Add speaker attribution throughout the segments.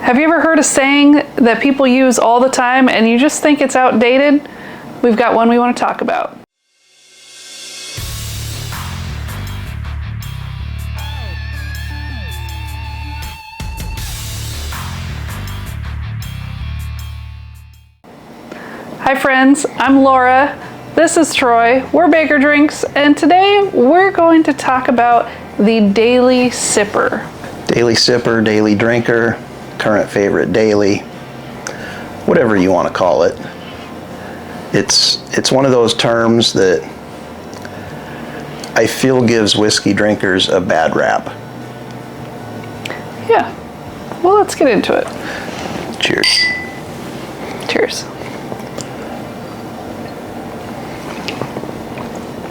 Speaker 1: Have you ever heard a saying that people use all the time and you just think it's outdated? We've got one we want to talk about. Hi friends, I'm Laura. This is Troy. We're Baker Drinks, and today we're going to talk about the daily sipper.
Speaker 2: Daily sipper, daily drinker, current favorite daily, whatever you want to call it. It's one of those terms that I feel gives whiskey drinkers a bad rap.
Speaker 1: Yeah. Well, let's get into it.
Speaker 2: Cheers.
Speaker 1: Cheers.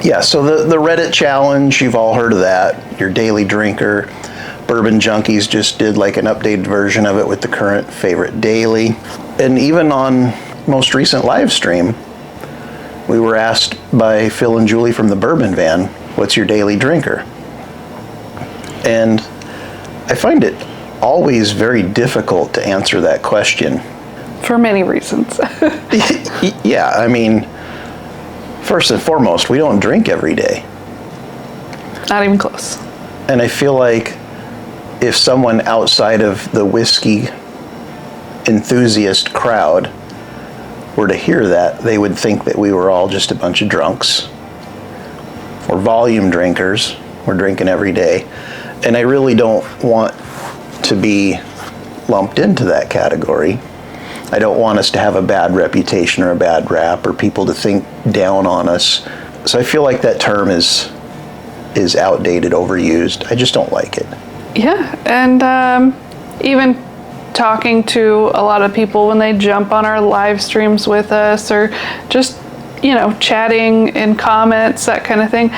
Speaker 2: Yeah, so the Reddit challenge, you've all heard of that. Your daily drinker. Bourbon Junkies just did like an updated version of it with the current favorite daily. And even on most recent live stream, we were asked by Phil and Julie from the Bourbon Van, what's your daily drinker? And I find it always very difficult to answer that question.
Speaker 1: For many reasons.
Speaker 2: Yeah, I mean, first and foremost, we don't drink every day.
Speaker 1: Not even close.
Speaker 2: And I feel like if someone outside of the whiskey enthusiast crowd were to hear that, they would think that we were all just a bunch of drunks or volume drinkers. We're drinking every day. And I really don't want to be lumped into that category. I don't want us to have a bad reputation or a bad rap or people to think down on us. So I feel like that term is outdated, overused. I just don't like it.
Speaker 1: Yeah, and even talking to a lot of people when they jump on our live streams with us or just, chatting in comments, that kind of thing.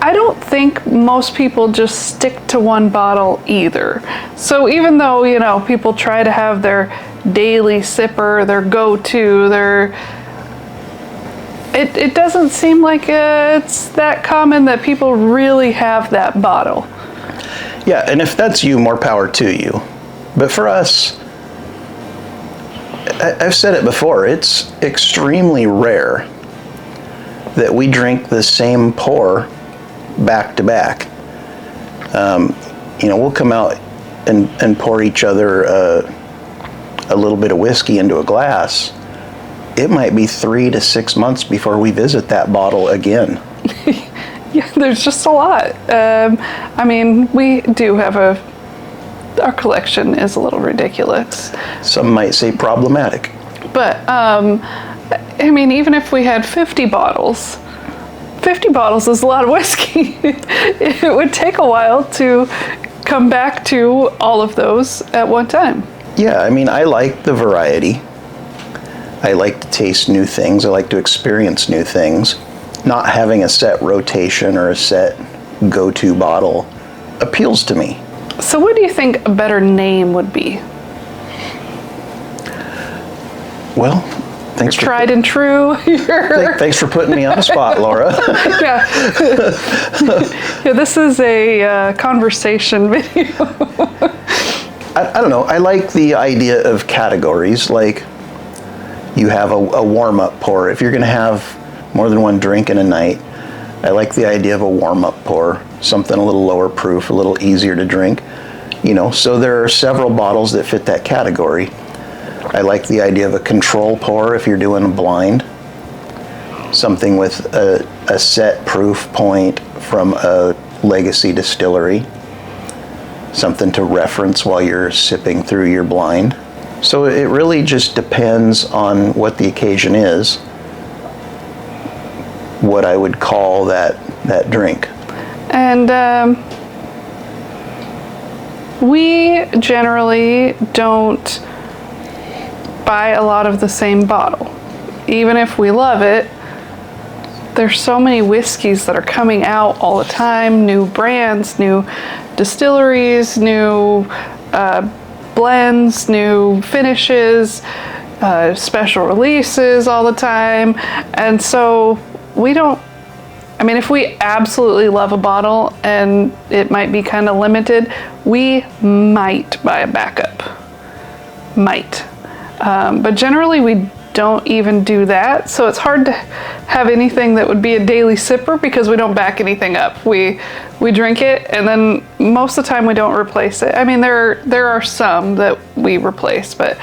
Speaker 1: I don't think most people just stick to one bottle either. So even though, people try to have their daily sipper, their go-to, it doesn't seem like it's that common that people really have that bottle.
Speaker 2: Yeah, and if that's you, more power to you. But for us, I've said it before, it's extremely rare that we drink the same pour back to back. We'll come out and pour each other a little bit of whiskey into a glass. It might be 3 to 6 months before we visit that bottle again.
Speaker 1: Yeah, there's just a lot. We do have our collection is a little ridiculous.
Speaker 2: Some might say problematic.
Speaker 1: But, even if we had 50 bottles is a lot of whiskey. It would take a while to come back to all of those at one time.
Speaker 2: Yeah, I like the variety. I like to taste new things. I like to experience new things. Not having a set rotation or a set go-to bottle appeals to me.
Speaker 1: So what do you think a better name would be?
Speaker 2: Well, thanks for
Speaker 1: tried and true.
Speaker 2: Thanks for putting me on the spot, Laura.
Speaker 1: Yeah. Yeah, this is a conversation video.
Speaker 2: I don't know. I like the idea of categories. Like you have a warm-up pour. If you're going to have more than one drink in a night, I like the idea of a warm-up pour, something a little lower proof, a little easier to drink. So there are several bottles that fit that category. I like the idea of a control pour if you're doing a blind, something with a set proof point from a legacy distillery, something to reference while you're sipping through your blind. So it really just depends on what the occasion is, what I would call that drink.
Speaker 1: And we generally don't buy a lot of the same bottle. Even if we love it, there's so many whiskeys that are coming out all the time, new brands, new distilleries, new blends, new finishes, special releases all the time. And so we don't, if we absolutely love a bottle and it might be kind of limited, we might buy a backup. might. But generally we don't even do that. So it's hard to have anything that would be a daily sipper because we don't back anything up. We drink it, and then most of the time we don't replace it. I mean, there are some that we replace, but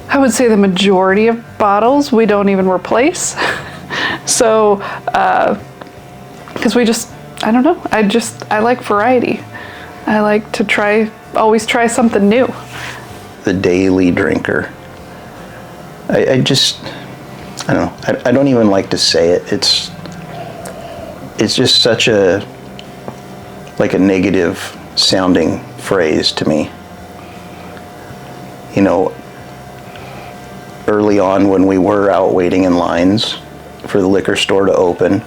Speaker 1: I would say the majority of bottles we don't even replace. So, because I don't know, I like variety. I like to always try something new.
Speaker 2: The daily drinker. I don't know. I don't even like to say it. It's just such a negative sounding phrase to me. You know, early on when we were out waiting in lines for the liquor store to open,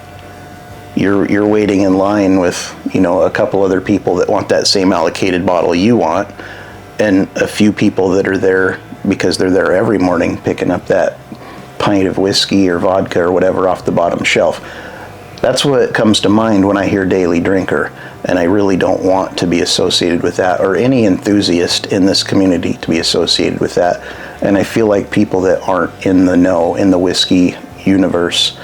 Speaker 2: you're waiting in line with, a couple other people that want that same allocated bottle you want, and a few people that are there because they're there every morning picking up that pint of whiskey or vodka or whatever off the bottom shelf. That's what comes to mind when I hear daily drinker, and I really don't want to be associated with that, or any enthusiast in this community to be associated with that. And I feel like people that aren't in the know, in the whiskey universe,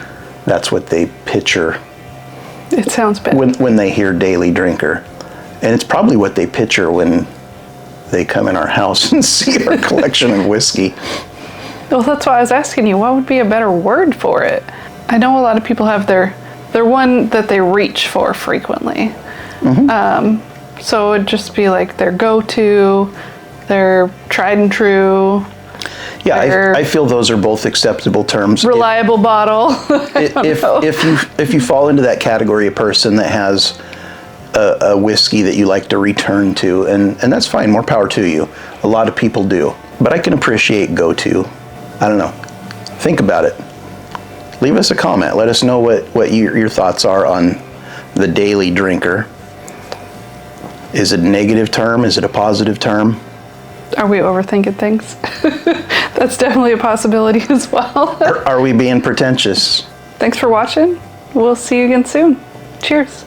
Speaker 2: that's what they picture.
Speaker 1: It sounds bad.
Speaker 2: When they hear daily drinker. And it's probably what they picture when they come in our house and see our collection of whiskey.
Speaker 1: Well, that's why I was asking you, what would be a better word for it? I know a lot of people have their one that they reach for frequently. Mm-hmm. So it'd just be like their go-to, their tried and true.
Speaker 2: Yeah, I feel those are both acceptable terms.
Speaker 1: Reliable bottle.
Speaker 2: If you fall into that category of person that has a whiskey that you like to return to, and that's fine, more power to you. A lot of people do. But I can appreciate go-to. I don't know. Think about it. Leave us a comment. Let us know what your thoughts are on the daily drinker. Is it a negative term? Is it a positive term?
Speaker 1: Are we overthinking things? That's definitely a possibility as well.
Speaker 2: Are we being pretentious?
Speaker 1: Thanks for watching. We'll see you again soon. Cheers.